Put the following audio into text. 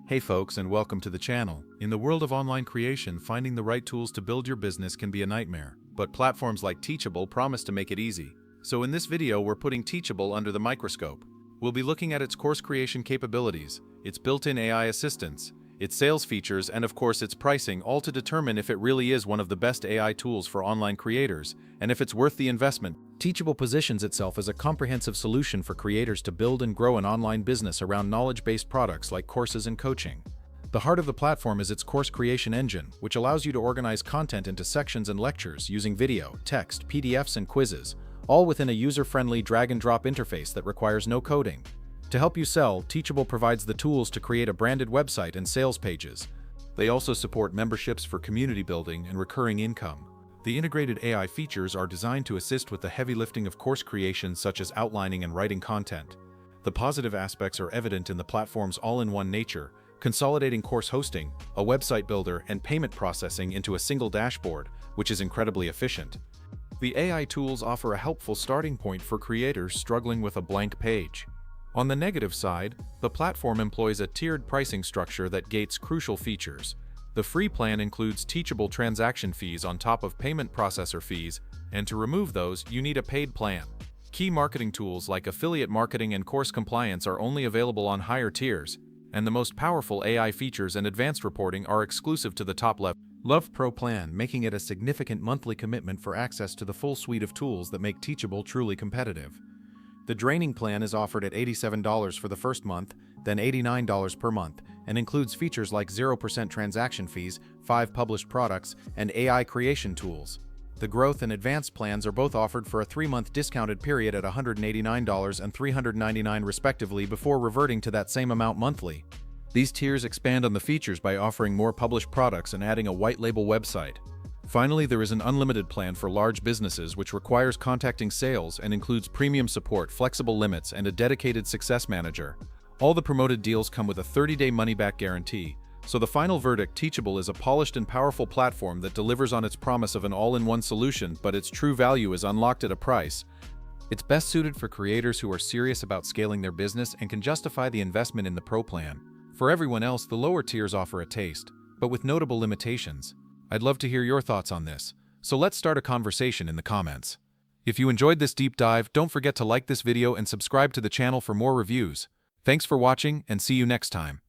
Hey folks, and welcome to the channel. In the world of online creation, finding the right tools to build your business can be a nightmare, but platforms like Teachable promise to make it easy. So in this video, we're putting Teachable under the microscope. We'll be looking at its course creation capabilities, its built-in AI assistance, its sales features, and of course its pricing, all to determine if it really is one of the best AI tools for online creators, and if it's worth the investment. Teachable positions itself as a comprehensive solution for creators to build and grow an online business around knowledge-based products like courses and coaching. The heart of the platform is its course creation engine, which allows you to organize content into sections and lectures using video, text, PDFs, and quizzes, all within a user-friendly drag-and-drop interface that requires no coding. To help you sell, Teachable provides the tools to create a branded website and sales pages. They also support memberships for community building and recurring income. The integrated AI features are designed to assist with the heavy lifting of course creation, such as outlining and writing content. The positive aspects are evident in the platform's all-in-one nature, consolidating course hosting, a website builder, and payment processing into a single dashboard, which is incredibly efficient. The AI tools offer a helpful starting point for creators struggling with a blank page. On the negative side, the platform employs a tiered pricing structure that gates crucial features. The free plan includes Teachable transaction fees on top of payment processor fees, and to remove those, you need a paid plan. Key marketing tools like affiliate marketing and course compliance are only available on higher tiers, and the most powerful AI features and advanced reporting are exclusive to the top level. Love Pro plan, making it a significant monthly commitment for access to the full suite of tools that make Teachable truly competitive. The draining plan is offered at $87 for the first month, then $89 per month, and includes features like 0% transaction fees, 5 published products, and AI creation tools. The growth and advanced plans are both offered for a 3-month discounted period at $189 and $399 respectively, before reverting to that same amount monthly. These tiers expand on the features by offering more published products and adding a white label website. Finally, there is an unlimited plan for large businesses, which requires contacting sales and includes premium support, flexible limits, and a dedicated success manager. All the promoted deals come with a 30-day money-back guarantee, so the final verdict: Teachable is a polished and powerful platform that delivers on its promise of an all-in-one solution, but its true value is unlocked at a price. It's best suited for creators who are serious about scaling their business and can justify the investment in the Pro plan. For everyone else, the lower tiers offer a taste, but with notable limitations. I'd love to hear your thoughts on this, so let's start a conversation in the comments. If you enjoyed this deep dive, don't forget to like this video and subscribe to the channel for more reviews. Thanks for watching, and see you next time.